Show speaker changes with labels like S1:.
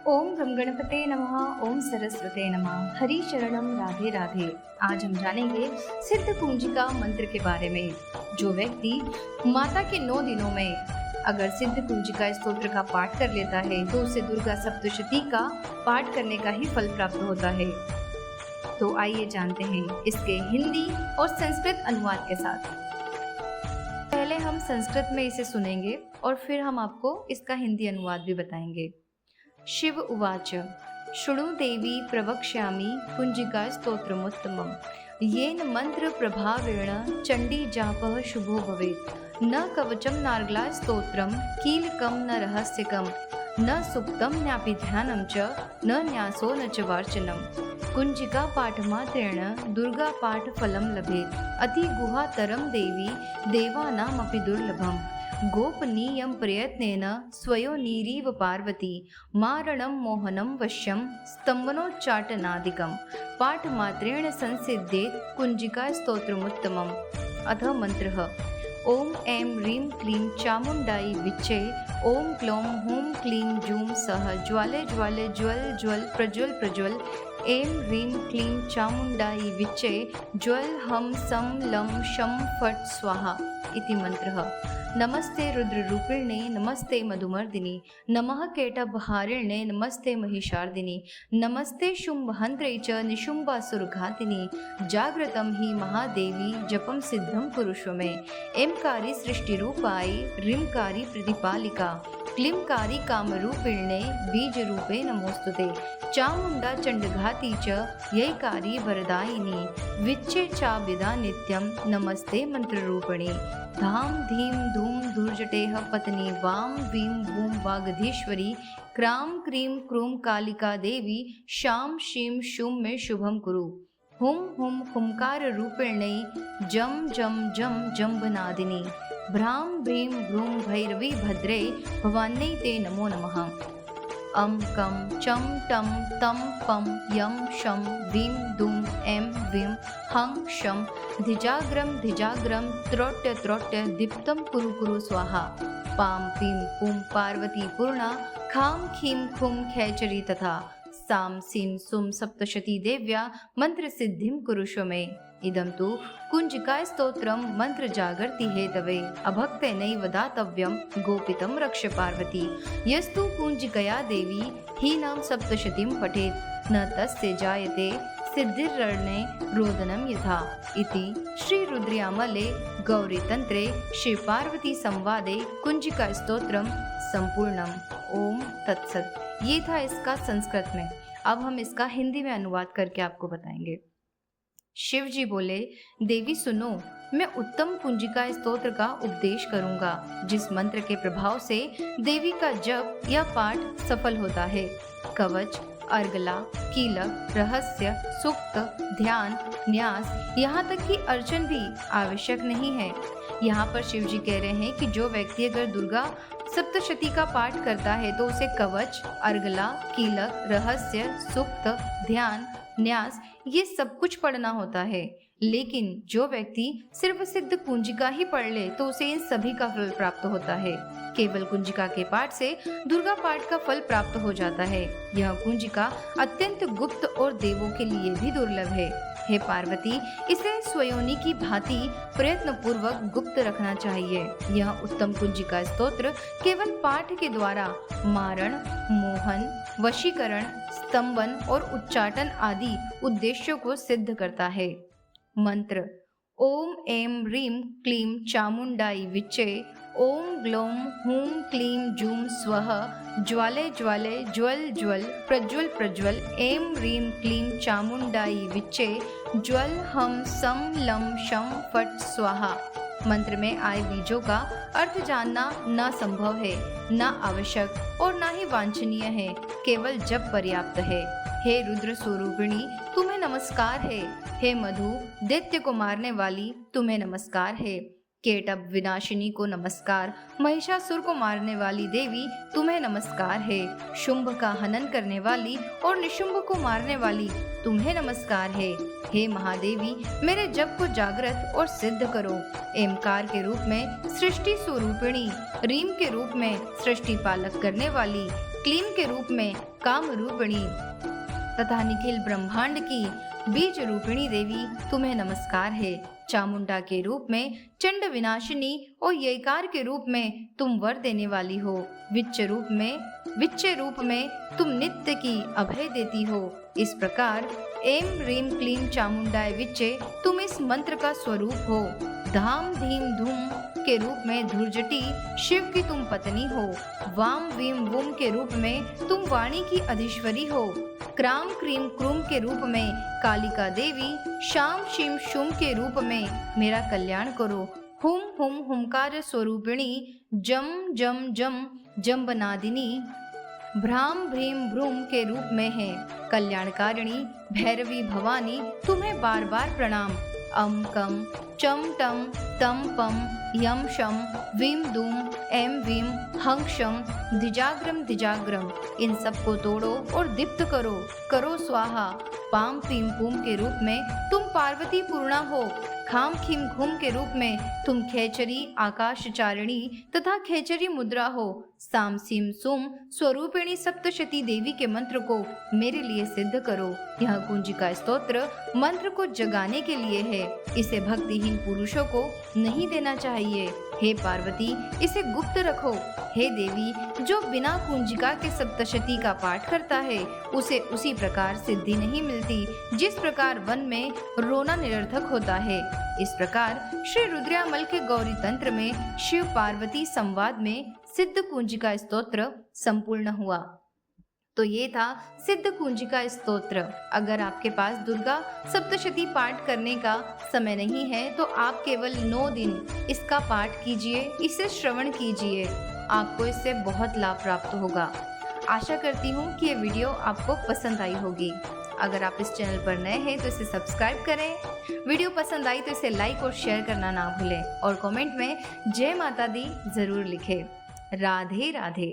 S1: ओम गम गणपते नमः। ओम सरस्वते नमः। हरि शरणम राधे राधे। आज हम जानेंगे सिद्ध कुंजिका मंत्र के बारे में। जो व्यक्ति माता के 9 दिनों में अगर सिद्ध कुंजिका स्तोत्र का पाठ कर लेता है तो उसे दुर्गा सप्तशती का पाठ करने का ही फल प्राप्त होता है। तो आइए जानते हैं इसके हिंदी और संस्कृत अनुवाद के साथ। पहले हम संस्कृत में इसे सुनेंगे और फिर हम आपको इसका हिंदी अनुवाद भी बताएंगे। शिव उवाच शृणु देवी प्रवक्ष्यामि कुंजिका स्तोत्रमुत्तमम् येन मंत्र प्रभावेण चंडी जापः शुभो भवेत् न कवचम नार्गला स्तोत्रम कीलकम न रहस्यकम न सुप्तम न्यापि ध्यानं च न न्यासो न च वार्चनम। कुंजिका पाठमात्रेण दुर्गा पाठ फलं लभेत् अति गुहातरम देवी देवानामपि दुर्लभम्। गोपनीयं प्रयत्नेन स्वयोनिरीव पार्वती मारणं मोहनं वश्यं स्तम्भनोच्चाटनादिकं पाठमात्रेण संसिद्धेत् कुंजिका स्तोत्रमुत्तमम्। अथ मंत्रः ओम ऐं ह्रीं क्लीं चामुण्डायै विच्चे ओम क्लौं हूं क्लीं जूं सः ज्वाले ज्वाले ज्वल ज्वल प्रज्वल प्रज्वल ऐं ह्रीं क्लीं चामुण्डायै विच्चे ज्वल हम सं लं शं फट् स्वाहा इति मंत्रः। नमस्ते रुद्ररूपिणे नमस्ते मधुमर्दिनी नमः केटभहारिणे नमस्ते महिषार्दिनी नमस्ते शुम्भहन्त्रे च निशुम्बासुरघातिनी जागृतं हि महादेवी जपं सिद्धं कुरुष्व मे। ऐंकारी सृष्टिरूपाय ह्रींकारी प्रतिपालिका क्लींकारी कामरूपिणे बीजरूपे नमोस्तुते चामुण्डा चण्डघाती च यैकारी वरदायिनी विच्चे चाभिदा नित्यं नमस्ते मंत्ररूपिणी धाम धीम धूम धूर्जटेह पत्नी वाम वीं वूं वागधीश्वरी क्रां क्रीं क्रूं कालिका देवी शां शीं शूं मे शुभं कुरु हुं हुं हुंकार रूपिणे जम जम जम जम्बनादिनी भ्रां भ्रीं भ्रूं भैरवी भद्रे भवान्यै ते नमो नमः। अं कं चं टं तं पं यं शं वीं दूं ऐं वीं हं शं धिजाग्रं त्रोट्य त्रोट्य दीप्तं कुरु कुरु स्वाहा पां पीं पुं पार्वती पूर्णा खां खीं खुं खैचरी तथा सां सीं सुं सप्तशती देव्या मंत्र सिद्धिं कुरुष्व मे। इदं तु कुंजिका स्तोत्रम मंत्र जागर्ति हेतवे अभक्तेनैव दातव्यं गोपितं रक्ष पार्वती यस्तु कुंजिकया देवी हीनां सप्तशतीं पठेत् न तस्य जायते सिद्धिर्रणे रोदनं यथा इति श्री रुद्रयामले गौरीतंत्रे श्री पार्वती संवादे कुंजिका स्तोत्रम संपूर्णम। ओम तत्सत। ये था इसका संस्कृत में। अब हम इसका हिंदी में अनुवाद करके आपको बताएंगे। शिव जी बोले, देवी सुनो, मैं उत्तम कुंजिका स्तोत्र का उपदेश करूंगा जिस मंत्र के प्रभाव से देवी का जप या पाठ सफल होता है। कवच, अर्गला, कीलक, रहस्य, सुक्त, ध्यान, न्यास, यहाँ तक कि अर्चन भी आवश्यक नहीं है। यहाँ पर शिव जी कह रहे हैं कि जो व्यक्ति अगर दुर्गा सप्तशती का पाठ करता है तो उसे कवच, अर्गला, कीलक, रहस्य, सुक्त, ध्यान, न्यास ये सब कुछ पढ़ना होता है। लेकिन जो व्यक्ति सिर्फ सिद्ध कुंजिका ही पढ़ ले तो उसे इन सभी का फल प्राप्त होता है। केवल कुंजिका के पाठ से दुर्गा पाठ का फल प्राप्त हो जाता है। यह कुंजिका अत्यंत गुप्त और देवों के लिए भी दुर्लभ है। हे पार्वती, इसे स्वयोनि की भांति प्रयत्न पूर्वक गुप्त रखना चाहिए। यह उत्तम कुंजिका स्तोत्र केवल पाठ के द्वारा मारण, मोहन, वशीकरण, स्तंभन और उच्चाटन आदि उद्देश्यों को सिद्ध करता है। मंत्र ओम ऐं ह्रीं क्लीं चामुण्डायै विच्चे ओम ग्लौं हूं क्लीं जूं स्वः ज्वाले ज्वाले ज्वल ज्वल प्रज्वल प्रज्वल ऐं ह्रीं क्लीं चामुण्डायै विच्चे ज्वल हम सं लं शं फट् स्वाहा। मंत्र में आए बीजों का अर्थ जानना न संभव है, न आवश्यक और न ही वांछनीय है, केवल जप पर्याप्त है। हे रुद्र स्वरूपिणी तुम्हें नमस्कार है। हे मधु दैत्य को मारने वाली तुम्हें नमस्कार है। केटभ विनाशिनी को नमस्कार। महिषासुर को मारने वाली देवी तुम्हें नमस्कार है। शुंभ का हनन करने वाली और निशुंभ को मारने वाली तुम्हें नमस्कार है। हे महादेवी मेरे जप को जागृत और सिद्ध करो। एमकार के रूप में सृष्टि स्वरूपिणी, रीम के रूप में सृष्टि पालक करने वाली, क्लीम के रूप में काम रूपिणी तथा निखिल ब्रह्मांड की बीज रूपिणी देवी तुम्हें नमस्कार है। चामुंडा के रूप में चंड विनाशिनी और यकार के रूप में तुम वर देने वाली हो। विच्चे रूप में तुम नित्य की अभय देती हो। इस प्रकार एम ह्रीम क्लीम चामुंडाय विच्चे तुम इस मंत्र का स्वरूप हो। धाम धीम धूम के रूप में धुर्जटी शिव की तुम पत्नी हो। वाम वीम वुम के रूप में तुम वाणी की अधीश्वरी हो। क्राम क्रीम क्रूम के रूप में कालिका देवी, शाम शिम शुम के रूप में मेरा कल्याण करो। हुम हुम हुमकार स्वरूपिणी, जम जम जम जम्बनादिनी भ्राम भ्रीम भ्रूम के रूप में है कल्याणकारिणी। भैरवी भवानी तुम्हें बार बार प्रणाम। अम कम चम टम तम पम यम शम वीम दूम एम वीम हंग शम दिजाग्रम इन सब को तोड़ो और दीप्त करो स्वाहा। पाम पीम पूम के रूप में तुम पार्वती पूर्णा हो। खाम खीम घूम के रूप में तुम खेचरी आकाशचारिणी तथा खेचरी मुद्रा हो। साम सीम सुम स्वरूपिणी सप्तशती देवी के मंत्र को मेरे लिए सिद्ध करो। यह कुंजिका स्तोत्र मंत्र को जगाने के लिए है। इसे भक्तिहीन पुरुषों को नहीं देना चाहिए। हे पार्वती, इसे गुप्त रखो। हे देवी, जो बिना कुंजिका के सप्तशती का पाठ करता है उसे उसी प्रकार सिद्धि नहीं मिलती जिस प्रकार वन में रोना निरर्थक होता है। इस प्रकार श्री रुद्रयामल के गौरी तंत्र में शिव पार्वती संवाद में सिद्ध कुंजिका स्तोत्र संपूर्ण हुआ। तो ये था सिद्ध कुंजिका स्तोत्र। अगर आपके पास दुर्गा सप्तशती पाठ करने का समय नहीं है तो आप केवल 9 दिन इसका पाठ कीजिए, इसे श्रवण कीजिए। आपको इससे बहुत लाभ प्राप्त होगा। आशा करती हूँ कि ये वीडियो आपको पसंद आई होगी। अगर आप इस चैनल पर नए हैं तो इसे सब्सक्राइब करें। वीडियो पसंद आई तो इसे लाइक और शेयर करना ना भूलें और कमेंट में जय माता दी जरूर लिखें। राधे राधे।